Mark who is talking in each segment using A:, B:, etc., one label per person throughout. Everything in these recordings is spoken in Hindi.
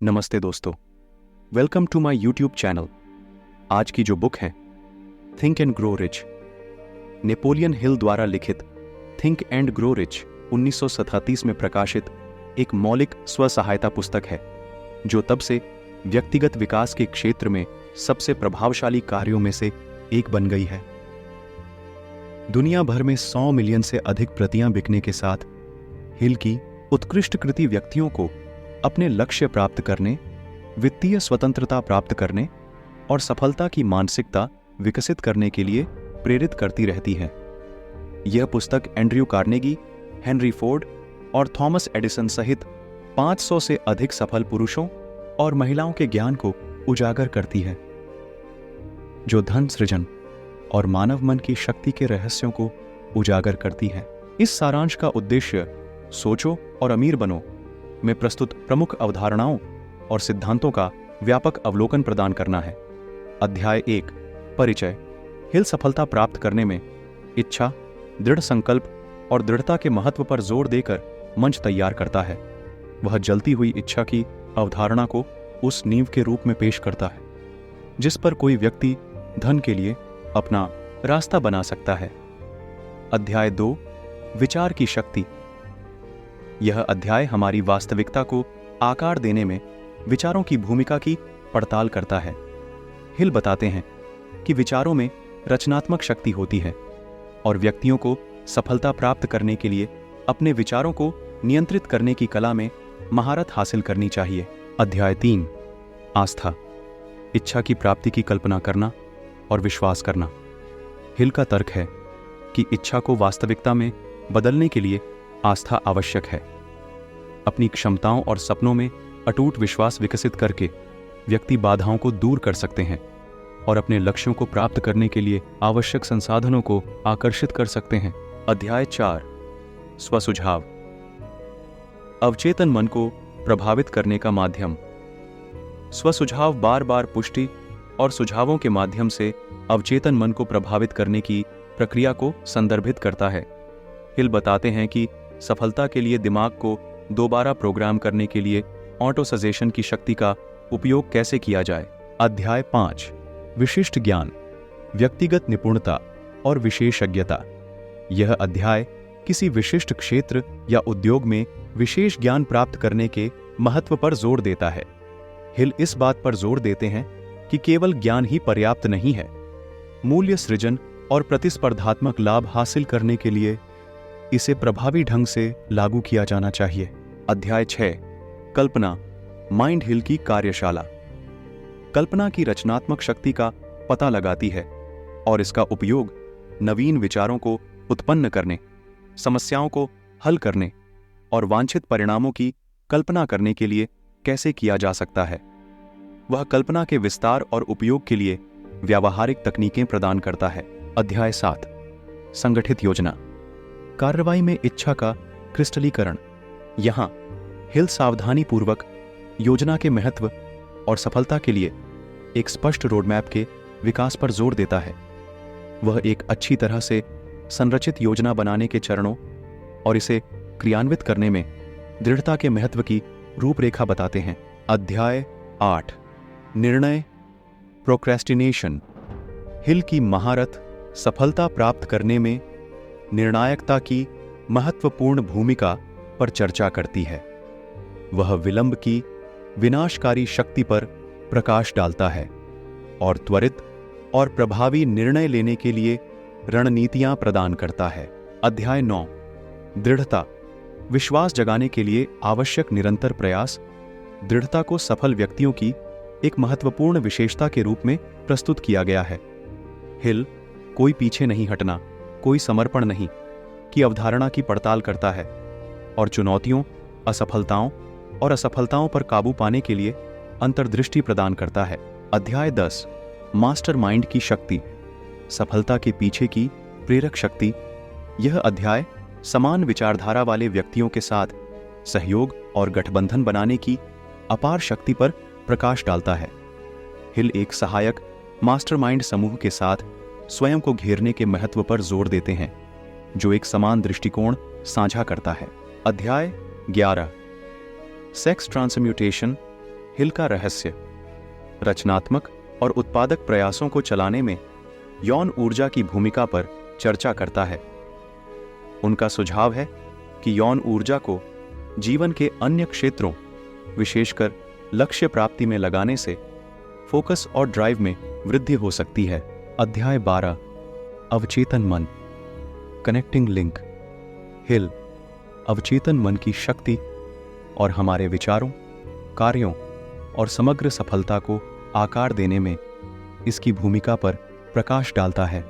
A: नमस्ते दोस्तों, welcome to my YouTube channel. आज की जो बुक है think and grow rich, Napoleon Hill द्वारा लिखित थिंक एंड ग्रो रिच 1937 में प्रकाशित एक मौलिक स्व-सहायता पुस्तक है जो तब से व्यक्तिगत विकास के क्षेत्र में सबसे प्रभावशाली कार्यों में से एक बन गई है। दुनिया भर में 100 मिलियन से अधिक प्रतियां बिकने के साथ हिल की उत्कृष्ट कृति व्यक्तियों को अपने लक्ष्य प्राप्त करने, वित्तीय स्वतंत्रता प्राप्त करने और सफलता की मानसिकता विकसित करने के लिए प्रेरित करती रहती है। यह पुस्तक एंड्रयू कार्नेगी, हेनरी फोर्ड और थॉमस एडिसन सहित 500 से अधिक सफल पुरुषों और महिलाओं के ज्ञान को उजागर करती है, जो धन सृजन और मानव मन की शक्ति के रहस्यों को उजागर करती है। इस सारांश का उद्देश्य सोचो और अमीर बनो में प्रस्तुत प्रमुख अवधारणाओं और सिद्धांतों का व्यापक अवलोकन प्रदान करना है। अध्याय 1 परिचय। हिल सफलता प्राप्त करने में इच्छा, दृढ़ संकल्प और दृढ़ता के महत्व पर जोर देकर मंच तैयार करता है। वह जलती हुई इच्छा की अवधारणा को उस नींव के रूप में पेश करता है जिस पर कोई व्यक्ति धन के लिए अपना रास्ता बना सकता है। अध्याय 2 विचार की शक्ति। यह अध्याय हमारी वास्तविकता को आकार देने में विचारों की भूमिका की पड़ताल करता है। हिल बताते हैं कि विचारों में रचनात्मक शक्ति होती है और व्यक्तियों को सफलता प्राप्त करने के लिए अपने विचारों को नियंत्रित करने की कला में महारत हासिल करनी चाहिए। अध्याय 3 आस्था। इच्छा की प्राप्ति की कल्पना करना और विश्वास करना। हिल का तर्क है कि इच्छा को वास्तविकता में बदलने के लिए आस्था आवश्यक है। अपनी क्षमताओं और सपनों में अटूट विश्वास विकसित करके व्यक्ति बाधाओं को दूर कर सकते हैं और अपने लक्ष्यों को प्राप्त करने के लिए आवश्यक संसाधनों को आकर्षित कर सकते हैं। अध्याय 4 स्वसुझाव। अवचेतन मन को प्रभावित करने का माध्यम। स्वसुझाव बार बार पुष्टि और सुझावों के माध्यम से अवचेतन मन को प्रभावित करने की प्रक्रिया को संदर्भित करता है। हिल बताते हैं कि सफलता के लिए दिमाग को दोबारा प्रोग्राम करने के लिए ऑटो सजेशन की शक्ति का उपयोग कैसे किया जाए। अध्याय 5 विशिष्ट ज्ञान, व्यक्तिगत निपुणता और विशेषज्ञता। यह अध्याय किसी विशिष्ट क्षेत्र या उद्योग में विशेष ज्ञान प्राप्त करने के महत्व पर जोर देता है। हिल इस बात पर जोर देते हैं कि केवल ज्ञान ही पर्याप्त नहीं है। मूल्य सृजन और प्रतिस्पर्धात्मक लाभ हासिल करने के लिए इसे प्रभावी ढंग से लागू किया जाना चाहिए। अध्याय 6 कल्पना, माइंड हिल की कार्यशाला। कल्पना की रचनात्मक शक्ति का पता लगाती है और इसका उपयोग नवीन विचारों को उत्पन्न करने, समस्याओं को हल करने और वांछित परिणामों की कल्पना करने के लिए कैसे किया जा सकता है। वह कल्पना के विस्तार और उपयोग के लिए व्यावहारिक तकनीकें प्रदान करता है। अध्याय 7 संगठित योजना, कार्रवाई में इच्छा का क्रिस्टलीकरण। यहां हिल सावधानी पूर्वक योजना के महत्व और सफलता के लिए एक स्पष्ट रोडमैप के विकास पर जोर देता है। वह एक अच्छी तरह से संरचित योजना बनाने के चरणों और इसे क्रियान्वित करने में दृढ़ता के महत्व की रूपरेखा बताते हैं। अध्याय 8 निर्णय, प्रोक्रेस्टिनेशन। हिल की महारत सफलता प्राप्त करने में निर्णायकता की महत्वपूर्ण भूमिका पर चर्चा करती है। वह विलंब की विनाशकारी शक्ति पर प्रकाश डालता है और त्वरित और प्रभावी निर्णय लेने के लिए रणनीतियां प्रदान करता है। अध्याय 9 दृढ़ता, विश्वास जगाने के लिए आवश्यक निरंतर प्रयास। दृढ़ता को सफल व्यक्तियों की एक महत्वपूर्ण विशेषता के रूप में प्रस्तुत किया गया है। हिल कोई पीछे नहीं हटना, कोई समर्पण नहीं की अवधारणा की पड़ताल करता है और चुनौतियों, असफलताओं और असफलताओं पर काबू पाने के लिए अंतर्दृष्टि प्रदान करता है। अध्याय 10 मास्टरमाइंड की शक्ति, सफलता के पीछे की प्रेरक शक्ति। यह अध्याय समान विचारधारा वाले व्यक्तियों के साथ सहयोग और गठबंधन बनाने की अपार शक्ति पर प्रकाश डालता है। हिल एक सहायक मास्टरमाइंड समूह के साथ स्वयं को घेरने के महत्व पर जोर देते हैं जो एक समान दृष्टिकोण साझा करता है। अध्याय 11 सेक्स ट्रांसम्यूटेशन हिल का रहस्य रचनात्मक और उत्पादक प्रयासों को चलाने में यौन ऊर्जा की भूमिका पर चर्चा करता है। उनका सुझाव है कि यौन ऊर्जा को जीवन के अन्य क्षेत्रों, विशेषकर लक्ष्य प्राप्ति में लगाने से फोकस और ड्राइव में वृद्धि हो सकती है। अध्याय 12 अवचेतन मन, कनेक्टिंग लिंक। हिल अवचेतन मन की शक्ति और हमारे विचारों, कार्यों और समग्र सफलता को आकार देने में इसकी भूमिका पर प्रकाश डालता है।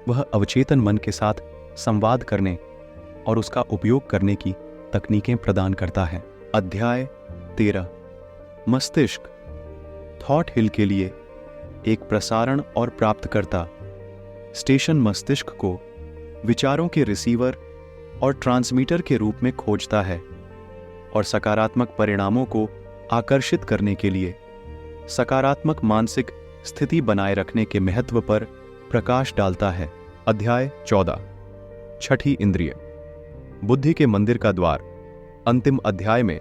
A: वह अवचेतन मन के साथ संवाद करने और उसका उपयोग करने की तकनीकें प्रदान करता है। अध्याय 13 मस्तिष्क, थॉट हिल के लिए एक प्रसारण और प्राप्तकर्ता स्टेशन मस्तिष्क को विचारों के रिसीवर और ट्रांसमीटर के रूप में खोजता है और सकारात्मक परिणामों को आकर्षित करने के लिए सकारात्मक मानसिक स्थिति बनाए रखने के महत्व पर प्रकाश डालता है। अध्याय 14 छठी इंद्रिय, बुद्धि के मंदिर का द्वार। अंतिम अध्याय में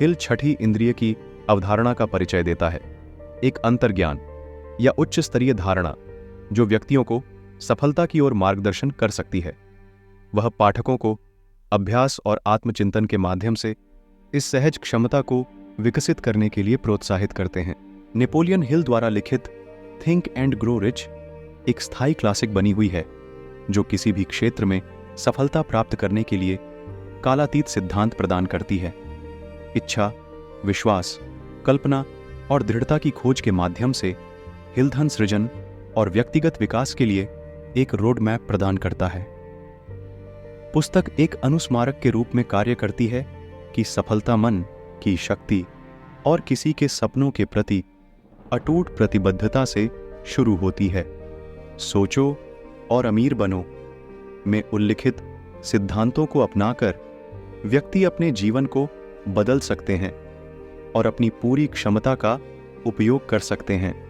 A: हिल छठी इंद्रिय की अवधारणा का परिचय देता है, एक अंतर्ज्ञान या उच्च स्तरीय धारणा जो व्यक्तियों को सफलता की ओर मार्गदर्शन कर सकती है। वह पाठकों को अभ्यास और आत्मचिंतन के माध्यम से इस सहज क्षमता को विकसित करने के लिए प्रोत्साहित करते हैं। नेपोलियन हिल द्वारा लिखित थिंक एंड ग्रो रिच एक स्थायी क्लासिक बनी हुई है जो किसी भी क्षेत्र में सफलता प्राप्त करने के लिए कालातीत सिद्धांत प्रदान करती है। इच्छा, विश्वास, कल्पना और दृढ़ता की खोज के माध्यम से हिल धन सृजन और व्यक्तिगत विकास के लिए एक रोड मैप प्रदान करता है। पुस्तक एक अनुस्मारक के रूप में कार्य करती है कि सफलता मन की शक्ति और किसी के सपनों के प्रति अटूट प्रतिबद्धता से शुरू होती है। सोचो और अमीर बनो में उल्लिखित सिद्धांतों को अपनाकर व्यक्ति अपने जीवन को बदल सकते हैं और अपनी पूरी क्षमता का उपयोग कर सकते हैं।